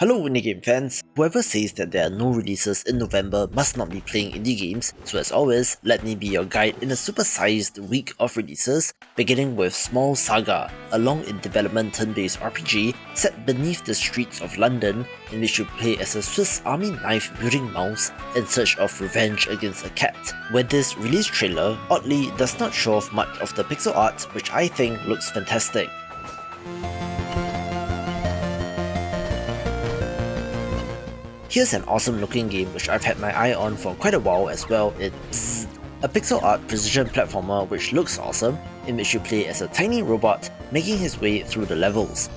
Hello indie game fans, whoever says that there are no releases in November must not be playing indie games, so as always, let me be your guide in a supersized week of releases, beginning with Small Saga, a long-in-development turn-based RPG set beneath the streets of London, in which you play as a Swiss Army knife-wielding mouse in search of revenge against a cat, where this release trailer oddly does not show off much of the pixel art, which I think looks fantastic. Here's an awesome looking game which I've had my eye on for quite a while as well. It's Bzzzt, a pixel art precision platformer which looks awesome, in which you play as a tiny robot making his way through the levels.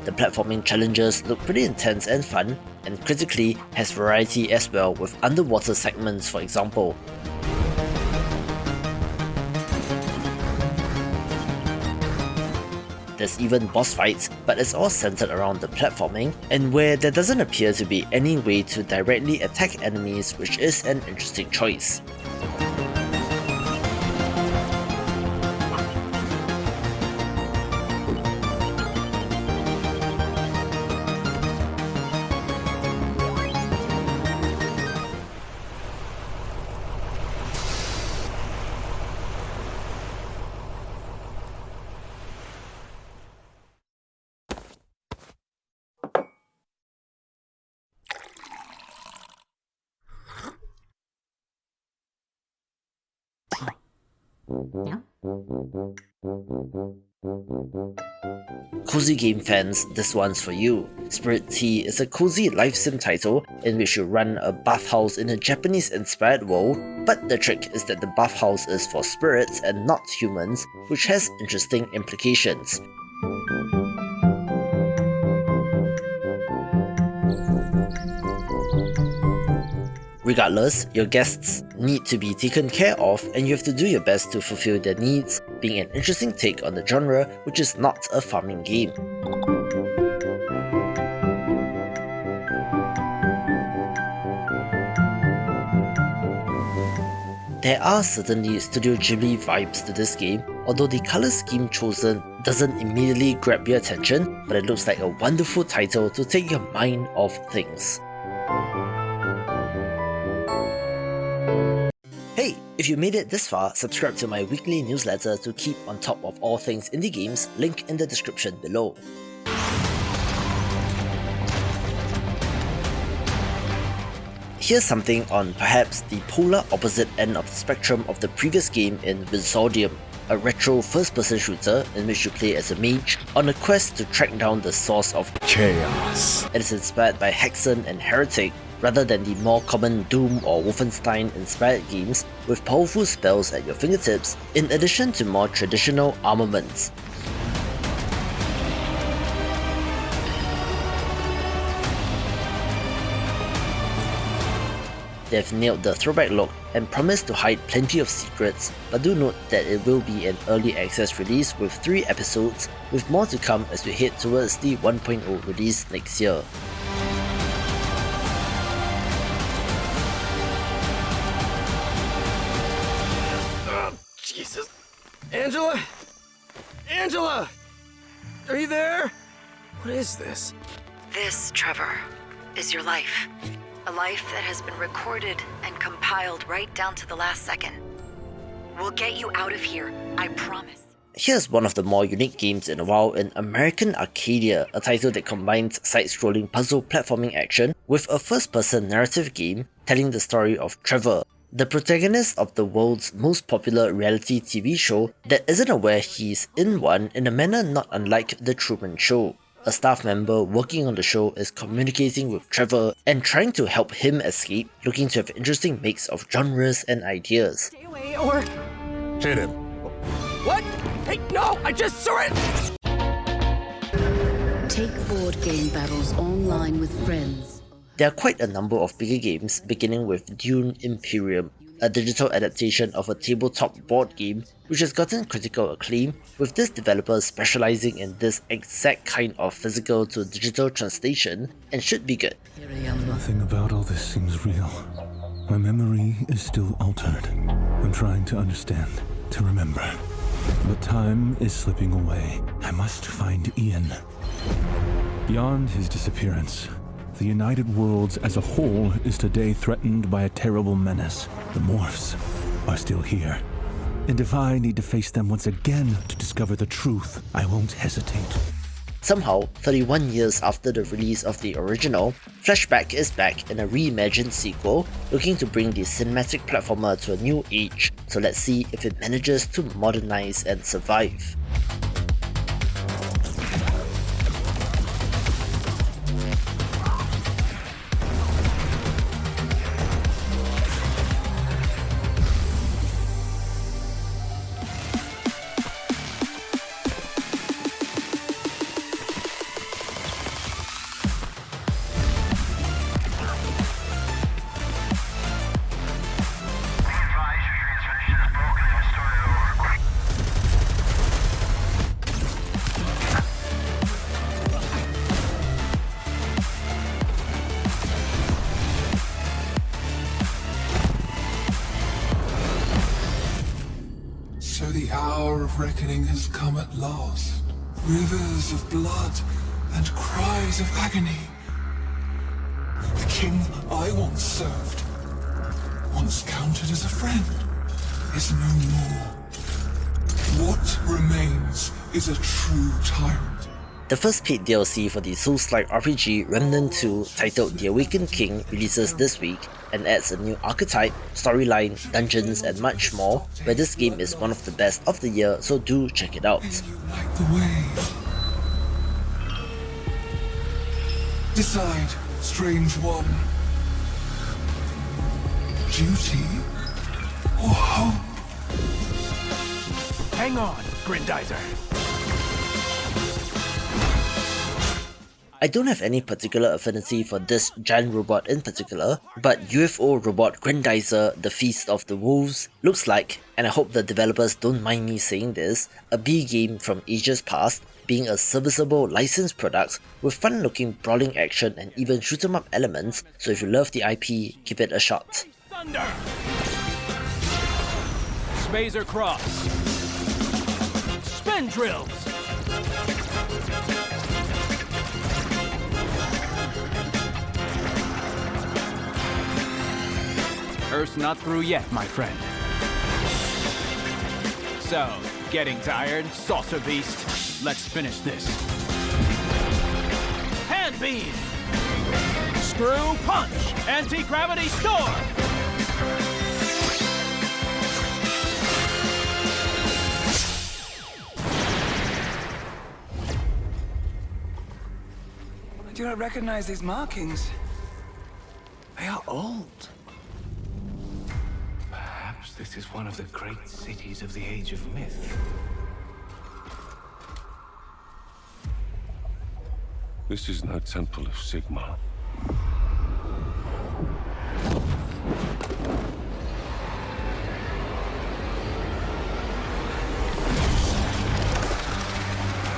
The platforming challenges look pretty intense and fun, and critically has variety as well, with underwater segments for example. There's even boss fights, but it's all centered around the platforming, and where there doesn't appear to be any way to directly attack enemies, which is an interesting choice. Cozy game fans, this one's for you. Spirittea is a cozy life sim title in which you run a bathhouse in a Japanese-inspired world, but the trick is that the bathhouse is for spirits and not humans, which has interesting implications. Regardless, your guests need to be taken care of, and you have to do your best to fulfill their needs, being an interesting take on the genre, which is not a farming game. There are certainly Studio Ghibli vibes to this game, although the colour scheme chosen doesn't immediately grab your attention, but it looks like a wonderful title to take your mind off things. Hey, if you made it this far, subscribe to my weekly newsletter to keep on top of all things indie games, link in the description below. Here's something on perhaps the polar opposite end of the spectrum of the previous game in Wizordum, a retro first-person shooter in which you play as a mage on a quest to track down the source of chaos. It is inspired by Hexen and Heretic, rather than the more common Doom or Wolfenstein-inspired games with powerful spells at your fingertips, in addition to more traditional armaments. They've nailed the throwback look and promise to hide plenty of secrets, but do note that it will be an early access release with 3 episodes, with more to come as we head towards the 1.0 release next year. Jesus. Angela? Angela! Are you there? What is this? This, Trevor, is your life. A life that has been recorded and compiled right down to the last second. We'll get you out of here, I promise. Here's one of the more unique games in a while in American Arcadia, a title that combines side-scrolling puzzle platforming action with a first-person narrative game telling the story of Trevor, the protagonist of the world's most popular reality TV show that isn't aware he's in one in a manner not unlike The Truman Show. A staff member working on the show is communicating with Trevor and trying to help him escape, looking to have an interesting mix of genres and ideas. Stay away or... Hit him. What? Hey, no! I just surrendered! Take board game battles online with friends. There are quite a number of bigger games, beginning with Dune Imperium, a digital adaptation of a tabletop board game which has gotten critical acclaim, with this developer specializing in this exact kind of physical to digital translation, and should be good. Nothing about all this seems real. My memory is still altered. I'm trying to understand, to remember. But time is slipping away. I must find Ian. Beyond his disappearance, the United Worlds as a whole is today threatened by a terrible menace. The Morphs are still here. And if I need to face them once again to discover the truth, I won't hesitate. Somehow, 31 years after the release of the original, Flashback is back in a reimagined sequel, looking to bring the cinematic platformer to a new age, so let's see if it manages to modernize and survive. So the hour of reckoning has come at last. Rivers of blood and cries of agony. The king I once served, once counted as a friend, is no more. What remains is a true tyrant. The first paid DLC for the Souls-like RPG Remnant 2, titled The Awakened King, releases this week and adds a new archetype, storyline, dungeons and much more, where this game is one of the best of the year, so do check it out. You like the way. Decide, strange one. Duty or hope? Hang on, Grendizer. I don't have any particular affinity for this giant robot in particular, but UFO robot Grendizer, the Feast of the Wolves, looks like, and I hope the developers don't mind me saying this, a B game from ages past, being a serviceable licensed product with fun looking brawling action and even shoot 'em up elements, so if you love the IP, give it a shot. Thunder! Spazer Cross. Spin Drills. Earth's not through yet, my friend. So, getting tired, Saucer Beast? Let's finish this. Hand Beam! Screw Punch! Anti-Gravity Storm! I do not recognize these markings. They are old. Perhaps this is one of the great cities of the Age of Myth. This is no temple of Sigmar.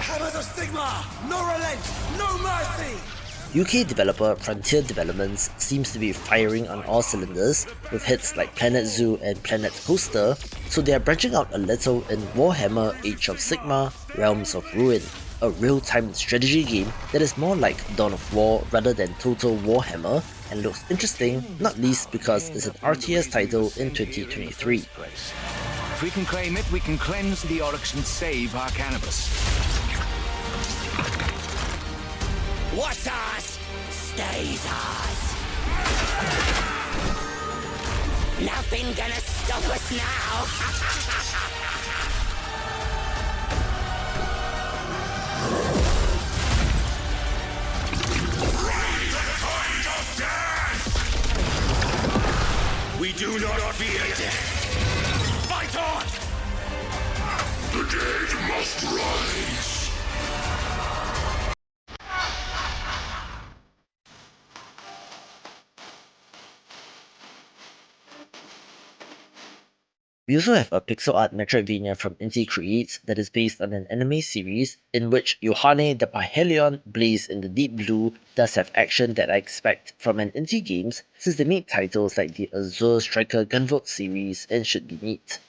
Hammers of Sigmar! No relent! No mercy! UK developer Frontier Developments seems to be firing on all cylinders with hits like Planet Zoo and Planet Coaster, so they are branching out a little in Warhammer Age of Sigmar Realms of Ruin, a real-time strategy game that is more like Dawn of War rather than Total Warhammer and looks interesting, not least because it's an RTS title in 2023. If we can claim it, we can cleanse the Oryx and save our cannabis. What's ours stays ours. Nothing gonna stop us now. We do not fear death. Fight on! The dead must rise. We also have a pixel art Metroidvania from Inti Creates that is based on an anime series in which YOHANE the Parhelion Blaze in the Deep Blue does have action that I expect from an Inti Games since they made titles like the Azure Striker Gunvolt series and should be neat.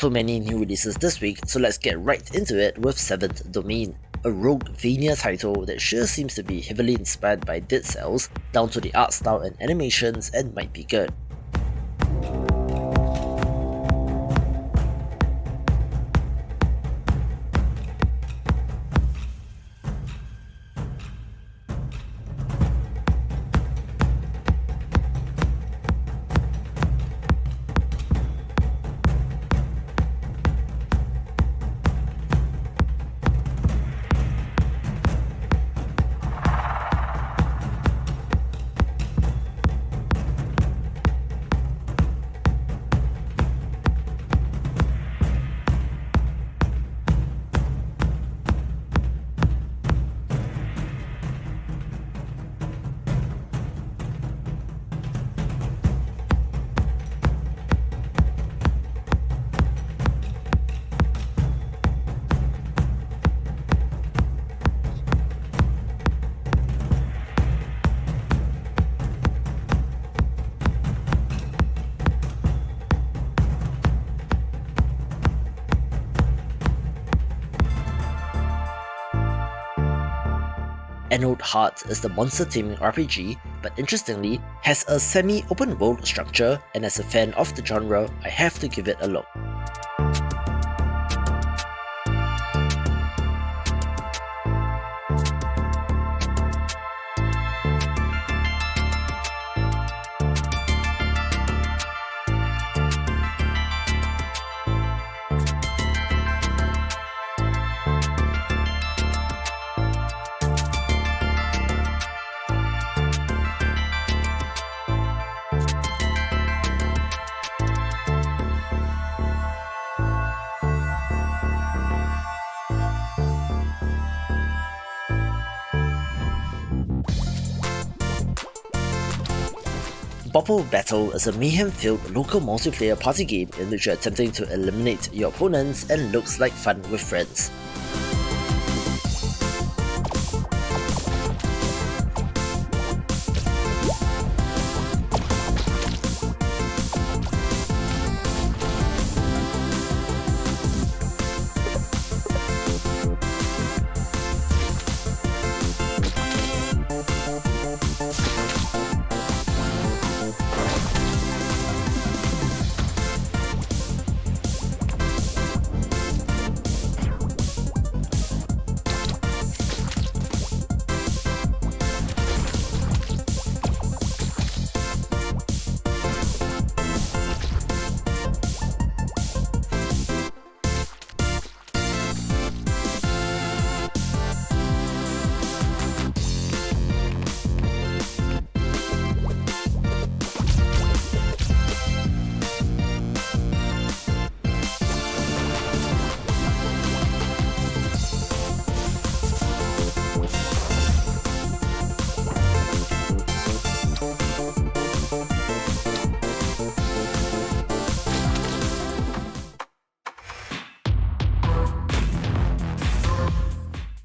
So many new releases this week, so let's get right into it with 7th Domain, a Roguevania title that sure seems to be heavily inspired by Dead Cells, down to the art style and animations, and might be good. Anode Heart is the monster-taming RPG, but interestingly, has a semi-open world structure, and as a fan of the genre, I have to give it a look. Bopl Battle is a mayhem-filled local multiplayer party game in which you're attempting to eliminate your opponents and looks like fun with friends.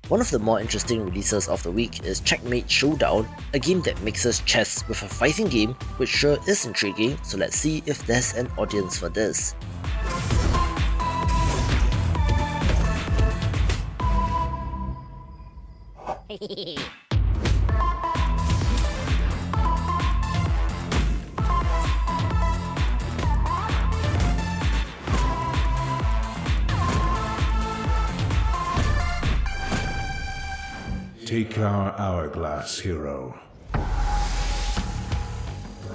One of the more interesting releases of the week is Checkmate Showdown, a game that mixes chess with a fighting game, which sure is intriguing, so let's see if there's an audience for this. Take our hourglass, hero.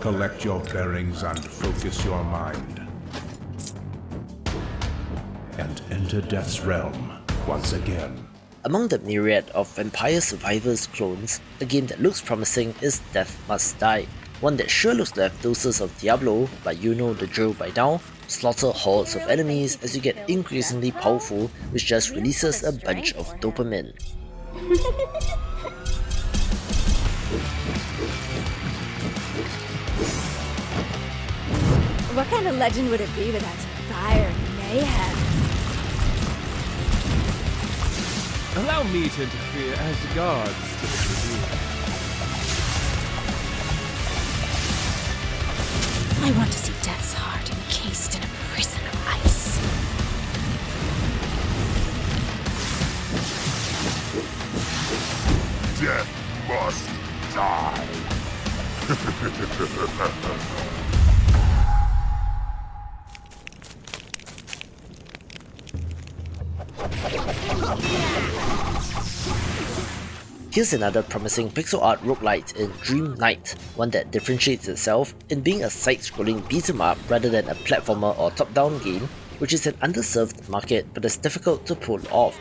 Collect your bearings and focus your mind. And enter Death's realm once again. Among the myriad of Vampire Survivors clones, a game that looks promising is Death Must Die, one that sure looks to have doses of Diablo, but you know the drill by now. Slaughter hordes of enemies as you get increasingly powerful, which just releases a bunch of dopamine. What kind of legend would it be without some fire and mayhem? Allow me to interfere as the gods typically do. I want to see Death's heart encased in a prison of ice. die. Here's another promising pixel art roguelite in Dream Knight, one that differentiates itself in being a side-scrolling beat-em-up rather than a platformer or top-down game, which is an underserved market but is difficult to pull off.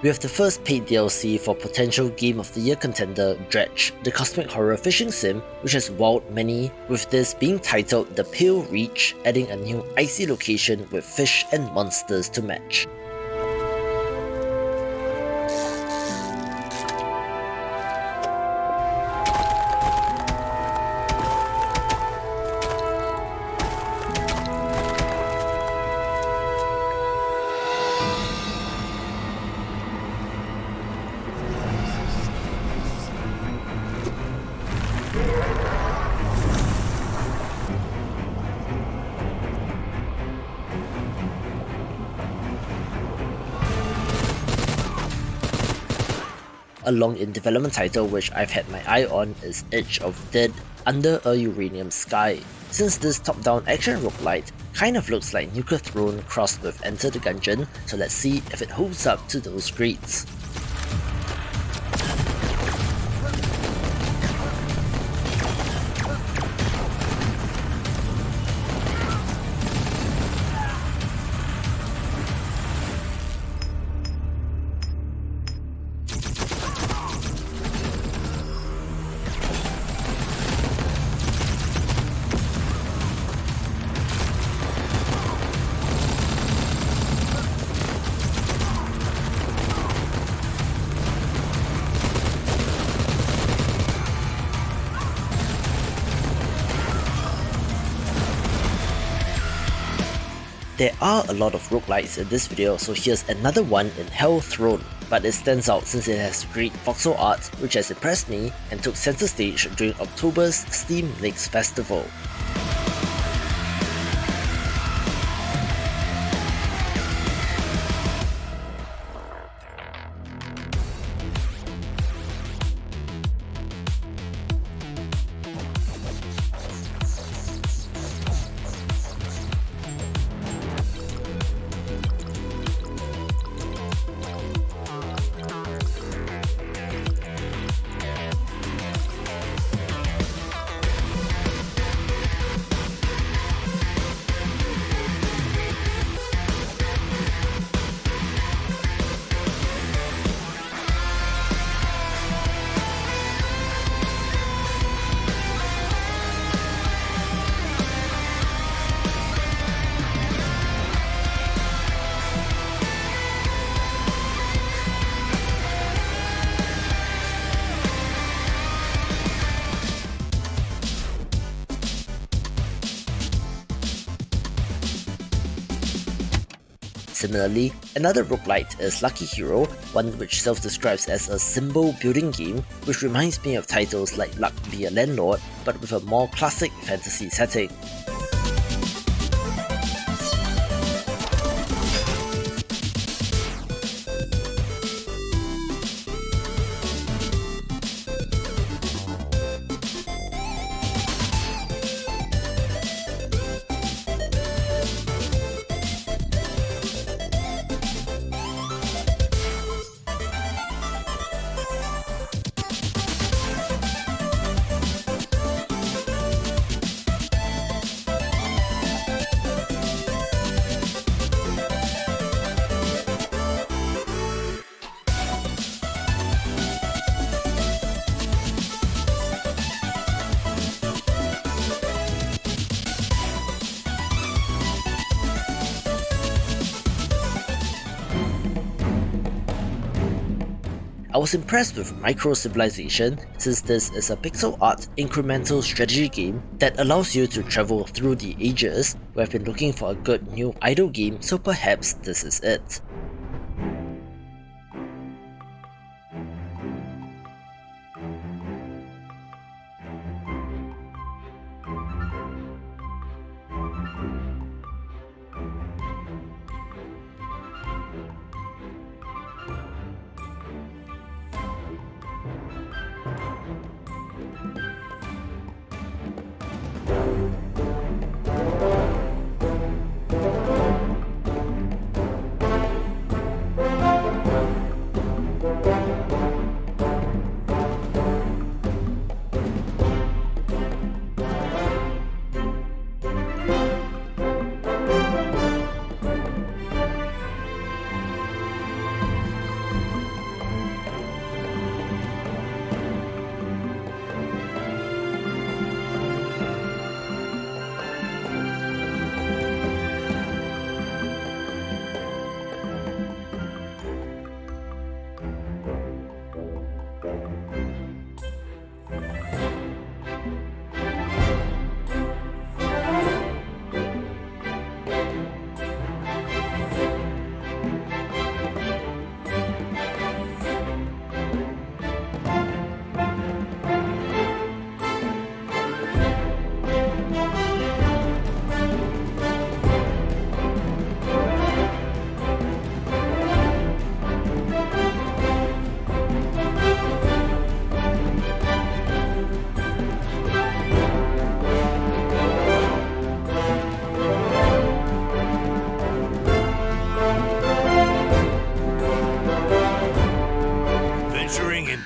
We have the first paid DLC for potential Game of the Year contender DREDGE, the cosmic horror fishing sim, which has wowed many, with this being titled The Pale Reach, adding a new icy location with fish and monsters to match. A long in development title which I've had my eye on is Edge of Dead Under a Uranium Sky, since this top-down action roguelite kind of looks like Nuclear Throne crossed with Enter the Gungeon, so let's see if it holds up to those grades. There are a lot of roguelites in this video, so here's another one in Hell Throne, but it stands out since it has great voxel art which has impressed me and took center stage during October's Steam Next Festival. Similarly, another roguelite is Lucky Hero, one which self-describes as a symbol building game, which reminds me of titles like Luck Be a Landlord, but with a more classic fantasy setting. I was impressed with Microcivilization since this is a pixel art incremental strategy game that allows you to travel through the ages. We have been looking for a good new idle game, so perhaps this is it.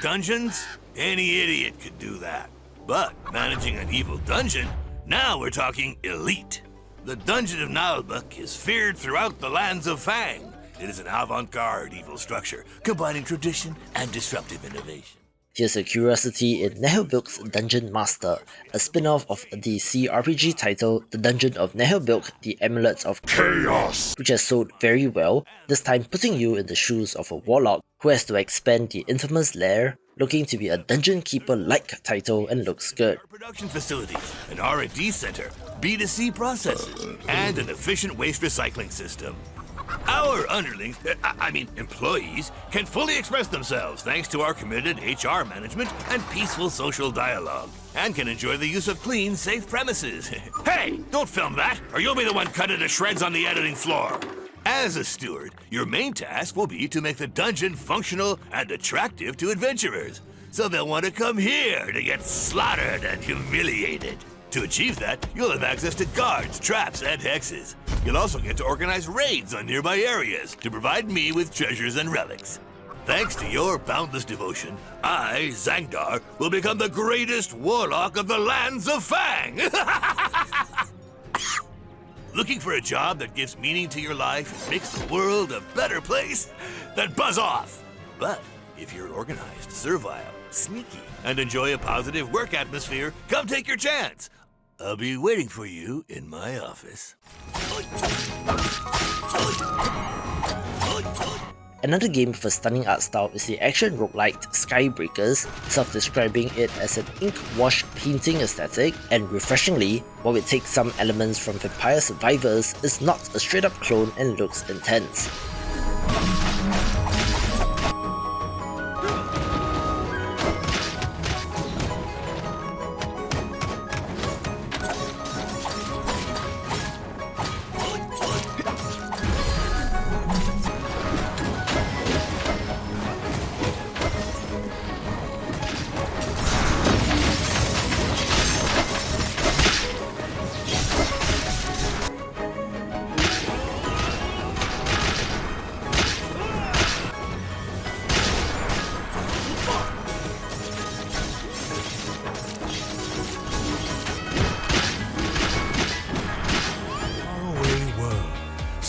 Dungeons? Any idiot could do that. But managing an evil dungeon? Now we're talking elite. The Dungeon of Naheulbeuk is feared throughout the lands of Fang. It is an avant-garde evil structure, combining tradition and disruptive innovation. Here's a curiosity in Naheulbeuk's Dungeon Master, a spin-off of the CRPG title The Dungeon of Naheulbeuk, The Amulets of Chaos, which has sold very well, this time putting you in the shoes of a warlock who has to expand the infamous lair, looking to be a dungeon keeper-like title and looks good. Production facilities, an R&D center, B2C processes, and an efficient waste recycling system. Our underlings, employees, can fully express themselves thanks to our committed HR management and peaceful social dialogue, and can enjoy the use of clean, safe premises. Hey, don't film that, or you'll be the one cut into shreds on the editing floor. As a steward, your main task will be to make the dungeon functional and attractive to adventurers, so they'll want to come here to get slaughtered and humiliated. To achieve that, you'll have access to guards, traps, and hexes. You'll also get to organize raids on nearby areas to provide me with treasures and relics. Thanks to your boundless devotion, I, Zangdar, will become the greatest warlock of the lands of Fang! Looking for a job that gives meaning to your life and makes the world a better place? Then buzz off! But if you're organized, servile, sneaky, and enjoy a positive work atmosphere, come take your chance. I'll be waiting for you in my office. Another game with a stunning art style is the action roguelike Skybreakers, self-describing it as an ink-wash painting aesthetic, and refreshingly, while it takes some elements from Vampire Survivors, is not a straight-up clone and looks intense.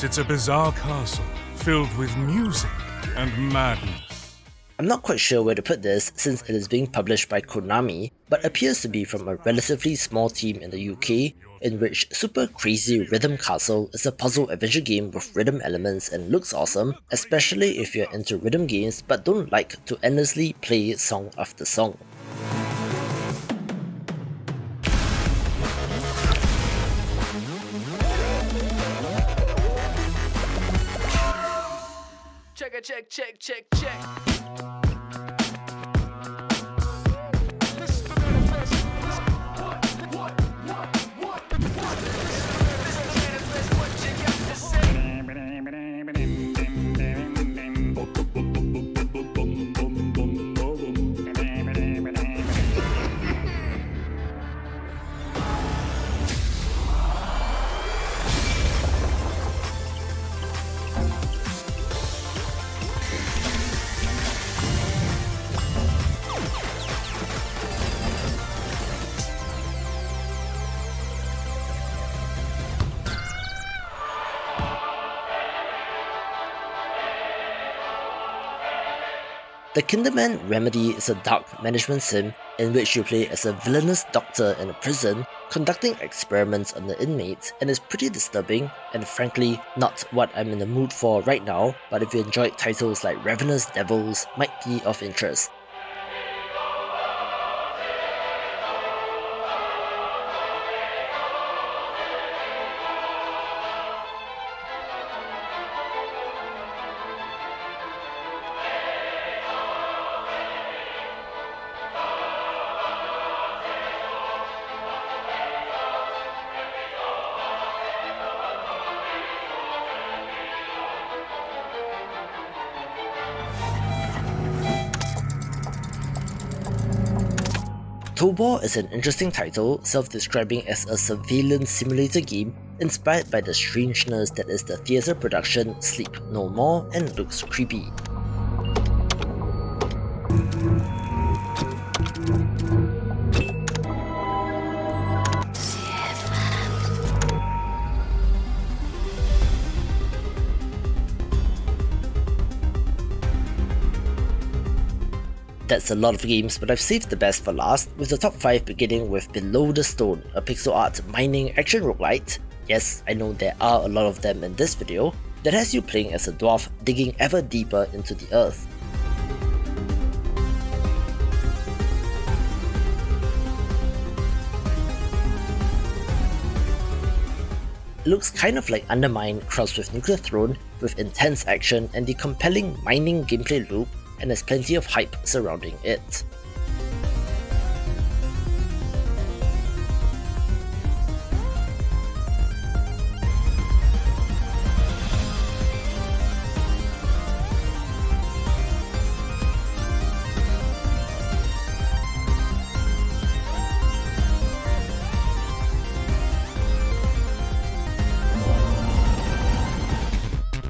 It's a bizarre castle filled with music and madness. I'm not quite sure where to put this since it is being published by Konami, but appears to be from a relatively small team in the UK, in which Super Crazy Rhythm Castle is a puzzle adventure game with rhythm elements and looks awesome, especially if you're into rhythm games but don't like to endlessly play song after song. Check. The Kindeman Remedy is a dark management sim in which you play as a villainous doctor in a prison, conducting experiments on the inmates, and is pretty disturbing and frankly not what I'm in the mood for right now, but if you enjoyed titles like Ravenous Devils, might be of interest. TOBOR is an interesting title, self-describing as a surveillance simulator game inspired by the strangeness that is the theatre production Sleep No More and looks creepy. That's a lot of games, but I've saved the best for last, with the top 5 beginning with Below the Stone, a pixel art mining action roguelite. Yes, I know there are a lot of them in this video, that has you playing as a dwarf digging ever deeper into the earth. It looks kind of like Undermine crossed with Nuclear Throne, with intense action and the compelling mining gameplay loop, and there's plenty of hype surrounding it.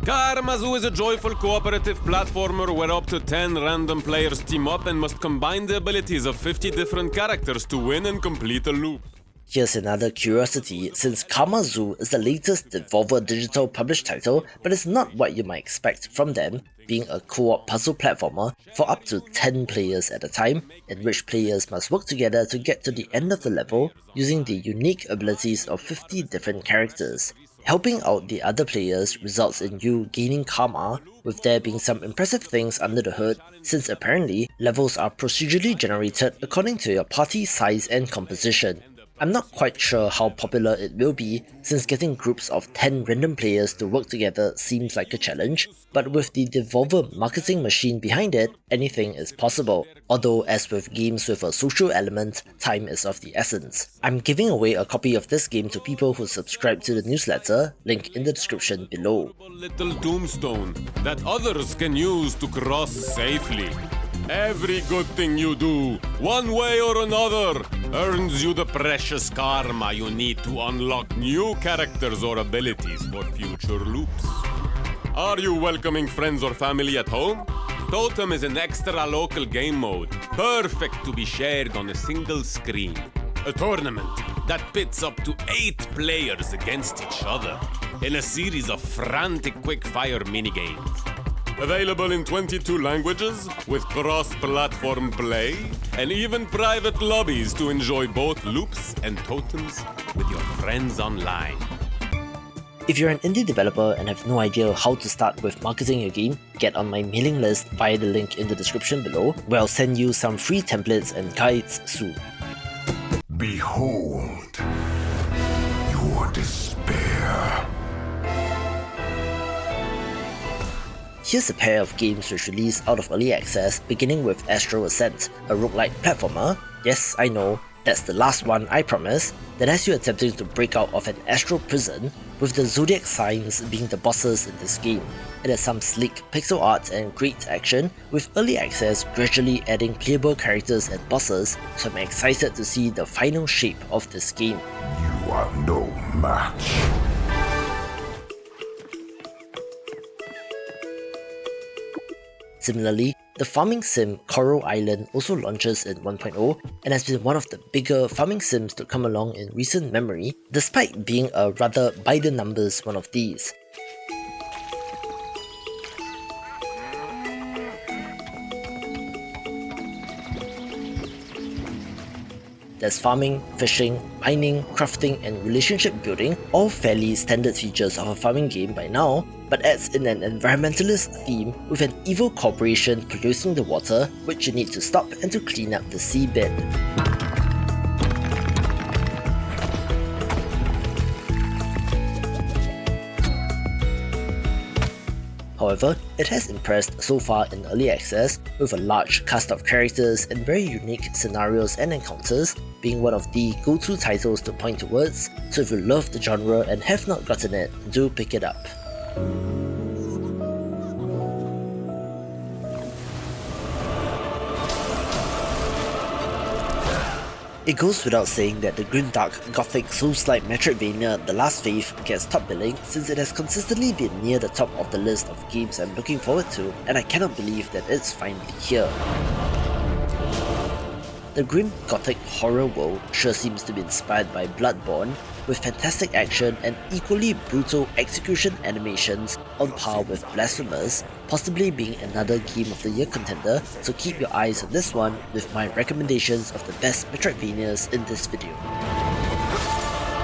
Karmazu is a joyful cooperative platformer where up to 10 random players team up and must combine the abilities of 50 different characters to win and complete a loop. Here's another curiosity, since Karmazu is the latest Devolver Digital published title, but it's not what you might expect from them, being a co-op puzzle platformer for up to 10 players at a time, in which players must work together to get to the end of the level using the unique abilities of 50 different characters. Helping out the other players results in you gaining karma, with there being some impressive things under the hood, since apparently levels are procedurally generated according to your party size and composition. I'm not quite sure how popular it will be, since getting groups of 10 random players to work together seems like a challenge, but with the Devolver marketing machine behind it, anything is possible. Although as with games with a social element, time is of the essence. I'm giving away a copy of this game to people who subscribe to the newsletter, link in the description below. Little tombstone that others can use to cross safely. Every good thing you do, one way or another, earns you the precious karma you need to unlock new characters or abilities for future loops. Are you welcoming friends or family at home? Totem is an extra local game mode, perfect to be shared on a single screen. A tournament that pits up to 8 players against each other in a series of frantic quick-fire minigames. Available in 22 languages, with cross-platform play, and even private lobbies to enjoy both loops and totems with your friends online. If you're an indie developer and have no idea how to start with marketing your game, get on my mailing list via the link in the description below, where I'll send you some free templates and guides soon. Behold your despair. Here's a pair of games which released out of early access, beginning with Astral Ascent, a roguelike platformer. Yes, I know, that's the last one, I promise, that has you attempting to break out of an astral prison, with the zodiac signs being the bosses in this game. It has some sleek pixel art and great action, with early access gradually adding playable characters and bosses, so I'm excited to see the final shape of this game. You are no match. Similarly, the farming sim Coral Island also launches in 1.0 and has been one of the bigger farming sims to come along in recent memory, despite being a rather by the numbers one of these. There's farming, fishing, mining, crafting, and relationship building, all fairly standard features of a farming game by now, but adds in an environmentalist theme with an evil corporation polluting the water, which you need to stop and to clean up the seabed. However, it has impressed so far in early access, with a large cast of characters and very unique scenarios and encounters, being one of the go-to titles to point towards, so if you love the genre and have not gotten it, do pick it up. It goes without saying that the grimdark, gothic, souls-like Metroidvania The Last Faith gets top billing, since it has consistently been near the top of the list of games I'm looking forward to, and I cannot believe that it's finally here. The grim gothic horror world sure seems to be inspired by Bloodborne, with fantastic action and equally brutal execution animations on par with Blasphemous, possibly being another Game of the Year contender, so keep your eyes on this one with my recommendations of the best Metroidvanias in this video.